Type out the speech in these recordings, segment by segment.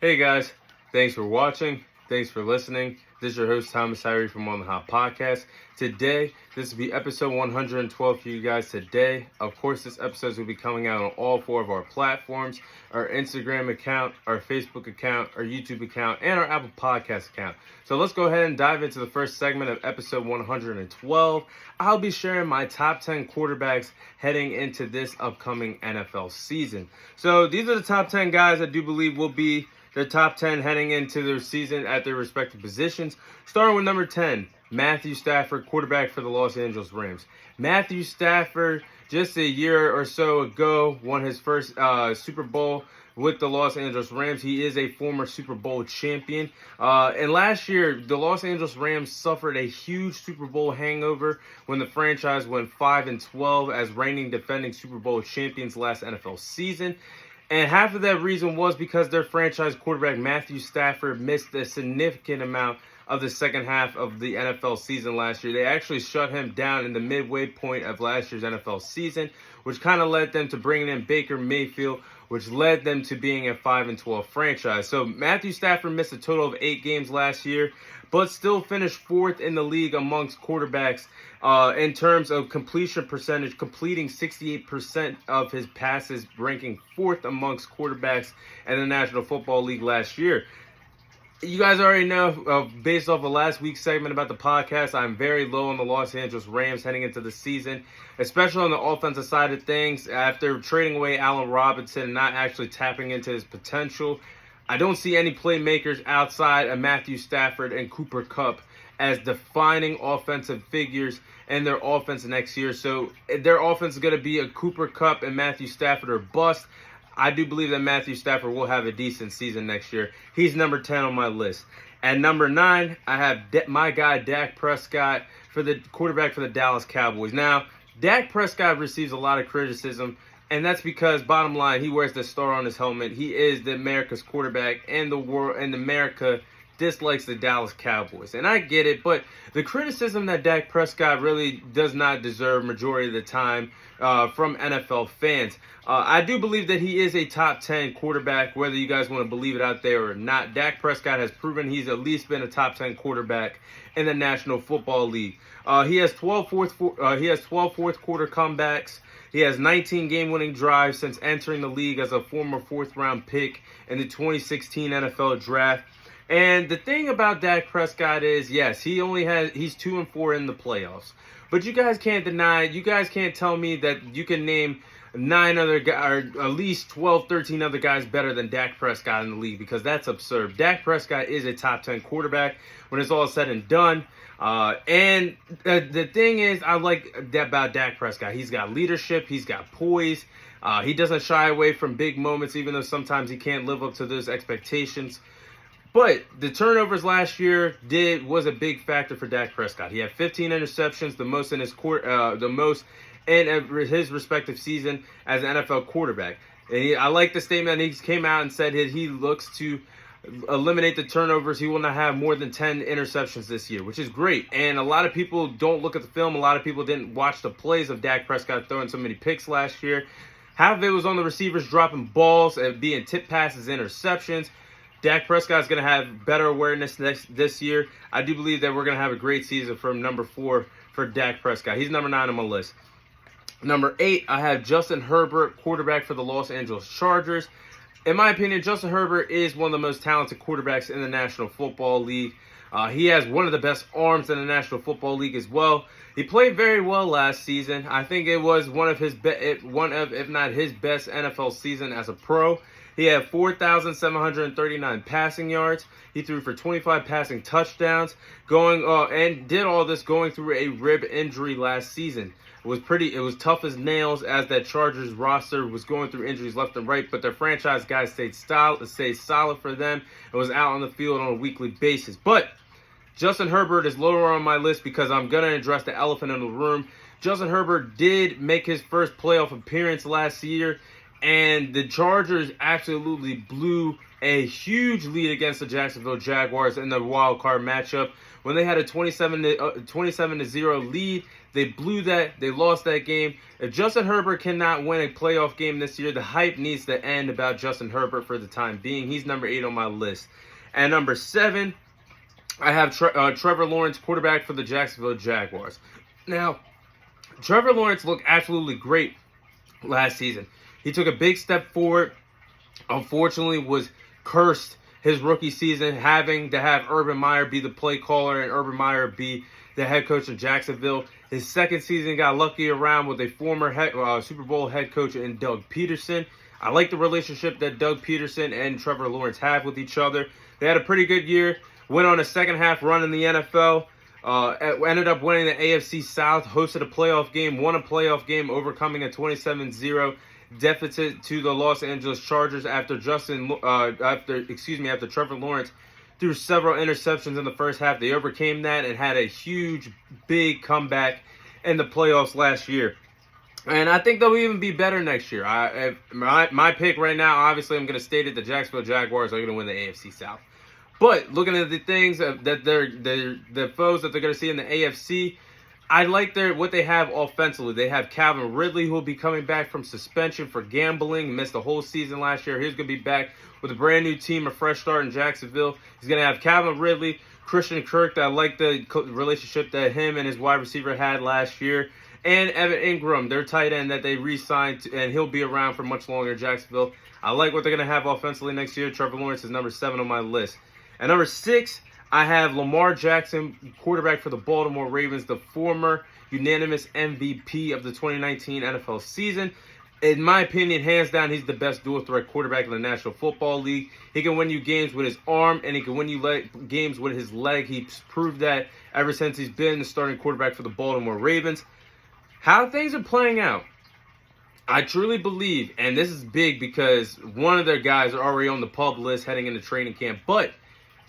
Hey guys, thanks for watching. Thanks for listening. This is your host Thomas Tyree from On the Hot Podcast. Today, this will be episode 112 for you guys today. Of course, this episode will be coming out on all four of our platforms: our Instagram account, our Facebook account, our YouTube account, and our Apple Podcast account. So let's go ahead and dive into the first segment of episode 112. I'll be sharing my top 10 quarterbacks heading into this upcoming NFL season. So these are the top 10 guys I do believe will be the top 10 heading into their season at their respective positions. Starting with number 10, Matthew Stafford, quarterback for the Los Angeles Rams. Matthew Stafford, just a year or so ago, won his first Super Bowl with the Los Angeles Rams. He is a former Super Bowl champion. And last year, the Los Angeles Rams suffered a huge Super Bowl hangover when the franchise went 5-12 as reigning defending Super Bowl champions last NFL season. And half of that reason was because their franchise quarterback, Matthew Stafford, missed a significant amount of the second half of the NFL season last year. They actually shut him down in the midway point of last year's NFL season, which kind of led them to bringing in Baker Mayfield, which led them to being a 5-12 franchise. So Matthew Stafford missed a total of 8 games last year, but still finished 4th in the league amongst quarterbacks in terms of completion percentage, completing 68% of his passes, ranking 4th amongst quarterbacks in the National Football League last year. You guys already know, based off of last week's segment about the podcast, I'm very low on the Los Angeles Rams heading into the season, especially on the offensive side of things. After trading away Allen Robinson and not actually tapping into his potential, I don't see any playmakers outside of Matthew Stafford and Cooper Kupp as defining offensive figures in their offense next year. So their offense is going to be a Cooper Kupp and Matthew Stafford or bust. I do believe that Matthew Stafford will have a decent season next year. He's number 10 on my list. At number 9, I have my guy Dak Prescott, for the quarterback for the Dallas Cowboys. Now, Dak Prescott receives a lot of criticism, and that's because, bottom line, he wears the star on his helmet. He is the America's quarterback, and the world and America dislikes the Dallas Cowboys. And I get it, but the criticism that Dak Prescott really does not deserve majority of the time from NFL fans. I do believe that he is a top 10 quarterback, whether you guys want to believe it out there or not. Dak Prescott has proven he's at least been a top 10 quarterback in the National Football League. He has 12 fourth quarter comebacks. He has 19 game-winning drives since entering the league as a former 4th-round pick in the 2016 NFL Draft. And the thing about Dak Prescott is, yes, he's 2-4 in the playoffs. But you guys can't deny, you guys can't tell me that you can name 9 other guys, or at least 12, 13 other guys better than Dak Prescott in the league, because that's absurd. Dak Prescott is a top 10 quarterback when it's all said and done. And the thing is, I like that about Dak Prescott. He's got leadership. He's got poise. He doesn't shy away from big moments, even though sometimes he can't live up to those expectations. But the turnovers last year was a big factor for Dak Prescott. He had 15 interceptions, the most in his respective season as an NFL quarterback. And I like the statement. He came out and said he looks to eliminate the turnovers. He will not have more than 10 interceptions this year, which is great. And a lot of people don't look at the film. A lot of people didn't watch the plays of Dak Prescott throwing so many picks last year. Half of it was on the receivers dropping balls and being tip passes, interceptions. Dak Prescott is going to have better awareness this year. I do believe that we're going to have a great season from number 4 for Dak Prescott. He's number 9 on my list. Number 8, I have Justin Herbert, quarterback for the Los Angeles Chargers. In my opinion, Justin Herbert is one of the most talented quarterbacks in the National Football League. He has one of the best arms in the National Football League as well. He played very well last season. I think it was one of, if not his best NFL season as a pro. He had 4,739 passing yards. He threw for 25 passing touchdowns, and did all this going through a rib injury last season. It was tough as nails as that Chargers roster was going through injuries left and right, but their franchise guys stayed solid for them and was out on the field on a weekly basis. But Justin Herbert is lower on my list because I'm going to address the elephant in the room. Justin Herbert did make his first playoff appearance last year, and the Chargers absolutely blew a huge lead against the Jacksonville Jaguars in the wild card matchup. When they had a 27-0 lead, They blew that. They lost that game. If Justin Herbert cannot win a playoff game this year, the hype needs to end about Justin Herbert for the time being. He's number 8 on my list. And number 7, I have Trevor Lawrence, quarterback for the Jacksonville Jaguars. Now, Trevor Lawrence looked absolutely great last season. He took a big step forward. Unfortunately, was cursed his rookie season, having to have Urban Meyer be the play caller and Urban Meyer be the head coach of Jacksonville. His second season got lucky around with a former Super Bowl head coach in Doug Peterson. I like the relationship that Doug Peterson and Trevor Lawrence have with each other. They had a pretty good year. Went on a second half run in the NFL. Ended up winning the AFC South. Hosted a playoff game. Won a playoff game, overcoming a 27-0 deficit to the Los Angeles Chargers after Trevor Lawrence threw several interceptions in the first half. They overcame that and had a huge, big comeback in the playoffs last year. And I think they'll even be better next year. My pick right now, obviously, I'm going to state it: the Jacksonville Jaguars are going to win the AFC South. But looking at the things that the foes that they're going to see in the AFC, I like what they have offensively. They have Calvin Ridley, who will be coming back from suspension for gambling. Missed the whole season last year. He's going to be back with a brand new team, a fresh start in Jacksonville. He's going to have Calvin Ridley, Christian Kirk. I like the relationship that him and his wide receiver had last year. And Evan Ingram, their tight end that they re-signed, and he'll be around for much longer in Jacksonville. I like what they're going to have offensively next year. Trevor Lawrence is number 7 on my list. And number 6, I have Lamar Jackson, quarterback for the Baltimore Ravens, the former unanimous MVP of the 2019 NFL season. In my opinion, hands down, he's the best dual-threat quarterback in the National Football League. He can win you games with his arm, and he can win you games with his leg. He's proved that ever since he's been the starting quarterback for the Baltimore Ravens. How things are playing out, I truly believe, and this is big because one of their guys are already on the PUP list heading into training camp, but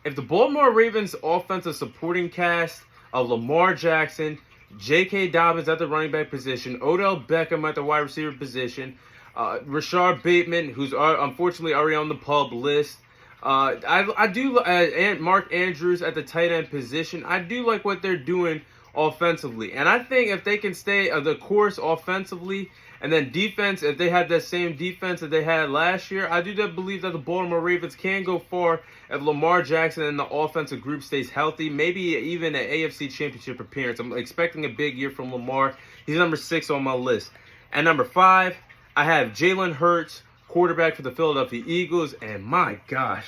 if the Baltimore Ravens offensive supporting cast of Lamar Jackson, J.K. Dobbins at the running back position, Odell Beckham at the wide receiver position, Rashard Bateman, who's unfortunately already on the PUP list, and Mark Andrews at the tight end position, I do like what they're doing offensively. And I think if they can stay the course offensively, and then defense, if they had that same defense that they had last year, I do believe that the Baltimore Ravens can go far if Lamar Jackson and the offensive group stays healthy, maybe even an AFC Championship appearance. I'm expecting a big year from Lamar. He's number 6 on my list. And number 5, I have Jalen Hurts, quarterback for the Philadelphia Eagles. And my gosh,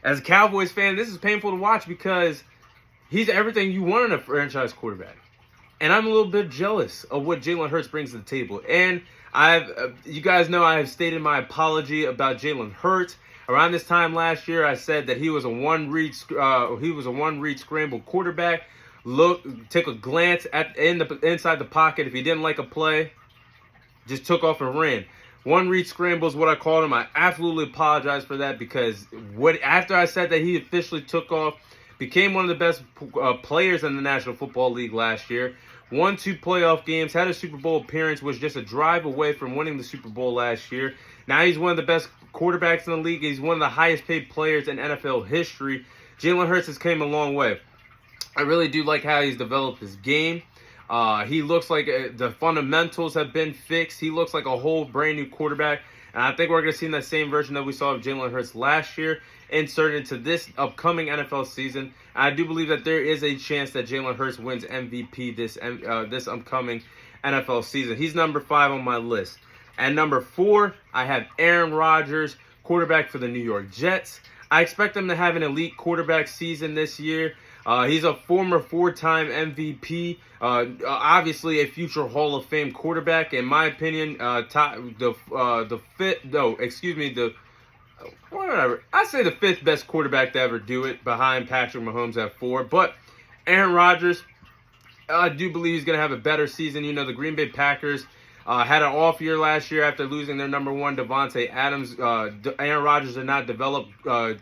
as a Cowboys fan, this is painful to watch because he's everything you want in a franchise quarterback. And I'm a little bit jealous of what Jalen Hurts brings to the table. And you guys know I have stated my apology about Jalen Hurts. Around this time last year, I said that he was a one-read scramble quarterback. Take a glance inside the pocket. If he didn't like a play, just took off and ran. One-read scramble is what I called him. I absolutely apologize for that because after I said that he officially took off, became one of the best players in the National Football League last year. Won 2 playoff games, had a Super Bowl appearance, was just a drive away from winning the Super Bowl last year. Now he's one of the best quarterbacks in the league. He's one of the highest paid players in NFL history. Jalen Hurts has came a long way. I really do like how he's developed his game. He looks like the fundamentals have been fixed. He looks like a whole brand new quarterback. And I think we're going to see that same version that we saw of Jalen Hurts last year inserted into this upcoming NFL season. I do believe that there is a chance that Jalen Hurts wins MVP this upcoming NFL season. He's number 5 on my list. And number 4, I have Aaron Rodgers, quarterback for the New York Jets. I expect him to have an elite quarterback season this year. He's a former 4-time MVP, obviously a future Hall of Fame quarterback. In my opinion, the 5th best quarterback to ever do it, behind Patrick Mahomes at 4. But Aaron Rodgers, I do believe he's going to have a better season. You know, the Green Bay Packers had an off year last year after losing their number 1, Devontae Adams. Aaron Rodgers did not develop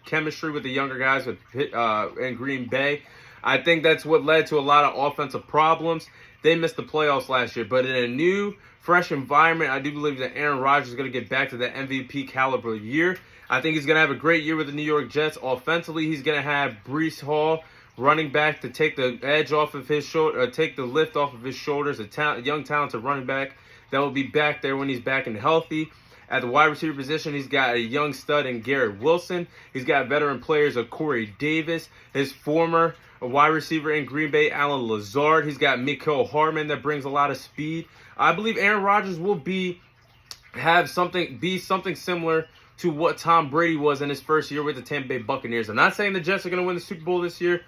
chemistry with the younger guys in Green Bay. I think that's what led to a lot of offensive problems. They missed the playoffs last year. But in a new, fresh environment, I do believe that Aaron Rodgers is going to get back to that MVP caliber year. I think he's going to have a great year with the New York Jets. Offensively, he's going to have Breece Hall, running back to take the edge off of his shoulder, take the lift off of his shoulders. A young, talented running back that will be back there when he's back and healthy. At the wide receiver position, he's got a young stud in Garrett Wilson. He's got veteran players of Corey Davis, his former wide receiver in Green Bay, Alan Lazard. He's got Mecole Hardman that brings a lot of speed. I believe Aaron Rodgers will be something similar to what Tom Brady was in his first year with the Tampa Bay Buccaneers. I'm not saying the Jets are going to win the Super Bowl this year,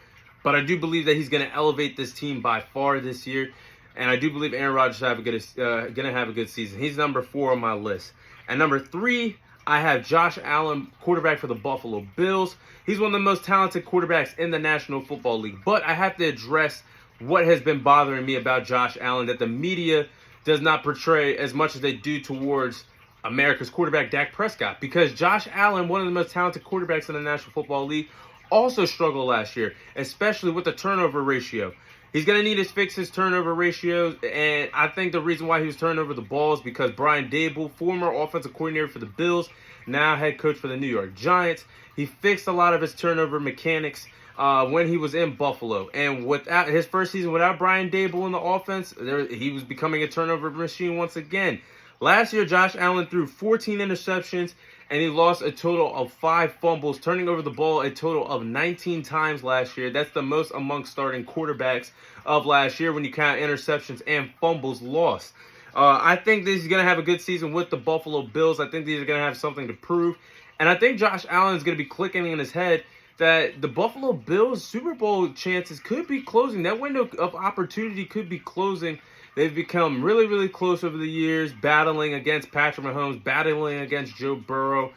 but I do believe that he's going to elevate this team by far this year. And I do believe Aaron Rodgers is going to have a good season. He's number 4 on my list. And number 3, I have Josh Allen, quarterback for the Buffalo Bills. He's one of the most talented quarterbacks in the National Football League. But I have to address what has been bothering me about Josh Allen, that the media does not portray as much as they do towards America's quarterback, Dak Prescott. Because Josh Allen, one of the most talented quarterbacks in the National Football League, also struggled last year, especially with the turnover ratio. He's going to need to fix his turnover ratios, and I think the reason why he was turning over the ball is because Brian Daboll, former offensive coordinator for the Bills, now head coach for the New York Giants, he fixed a lot of his turnover mechanics when he was in Buffalo. And without his first season, without Brian Daboll in the offense, he was becoming a turnover machine once again. Last year, Josh Allen threw 14 interceptions, and he lost a total of 5 fumbles, turning over the ball a total of 19 times last year. That's the most among starting quarterbacks of last year when you count interceptions and fumbles lost. I think he's going to have a good season with the Buffalo Bills. I think these are going to have something to prove. And I think Josh Allen is going to be clicking in his head that the Buffalo Bills Super Bowl chances could be closing. That window of opportunity could be closing. They've become really, really close over the years, battling against Patrick Mahomes, battling against Joe Burrow,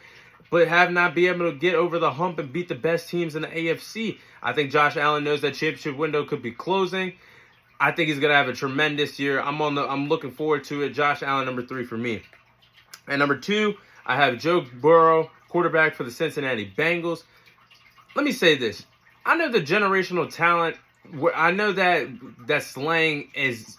but have not been able to get over the hump and beat the best teams in the AFC. I think Josh Allen knows that championship window could be closing. I think he's going to have a tremendous year. I'm looking forward to it. Josh Allen, number 3 for me. And number 2, I have Joe Burrow, quarterback for the Cincinnati Bengals. Let me say this. I know the generational talent. I know that slang is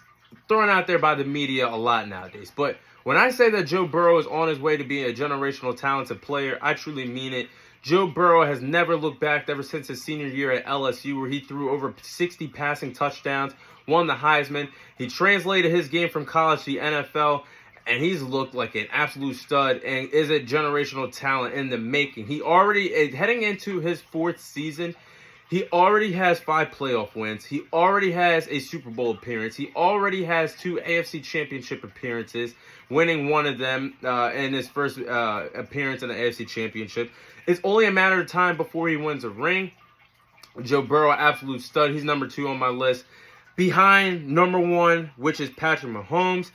thrown out there by the media a lot nowadays. But when I say that Joe Burrow is on his way to being a generational talented player, I truly mean it. Joe Burrow has never looked back ever since his senior year at LSU, where he threw over 60 passing touchdowns, won the Heisman. He translated his game from college to the NFL, and he's looked like an absolute stud and is a generational talent in the making. He already, heading into his 4th season, he already has 5 playoff wins. He already has a Super Bowl appearance. He already has 2 AFC Championship appearances, winning one of them in his first appearance in the AFC Championship. It's only a matter of time before he wins a ring. Joe Burrow, absolute stud. He's number 2 on my list. Behind number 1, which is Patrick Mahomes,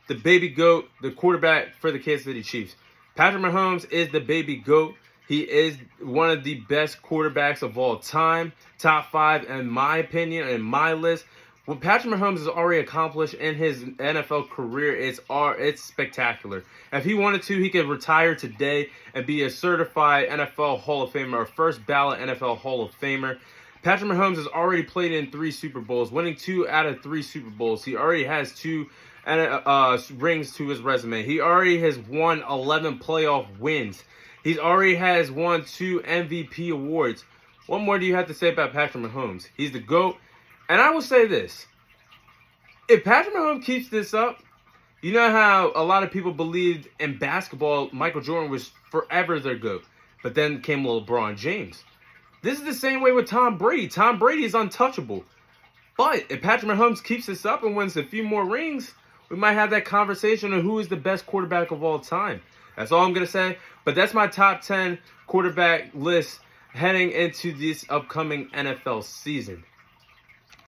the baby GOAT, the quarterback for the Kansas City Chiefs. Patrick Mahomes is the baby GOAT. He is one of the best quarterbacks of all time. Top 5 in my opinion, in my list. What Patrick Mahomes has already accomplished in his NFL career, it's spectacular. If he wanted to, he could retire today and be a certified NFL Hall of Famer, a first ballot NFL Hall of Famer. Patrick Mahomes has already played in 3 Super Bowls, winning 2 out of 3 Super Bowls. He already has 2 rings to his resume. He already has won 11 playoff wins. He already has won 2 MVP awards. What more do you have to say about Patrick Mahomes? He's the GOAT. And I will say this. If Patrick Mahomes keeps this up, you know how a lot of people believed in basketball Michael Jordan was forever their GOAT. But then came LeBron James. This is the same way with Tom Brady. Tom Brady is untouchable. But if Patrick Mahomes keeps this up and wins a few more rings, we might have that conversation on who is the best quarterback of all time. That's all I'm going to say. But that's my top 10 quarterback list heading into this upcoming NFL season.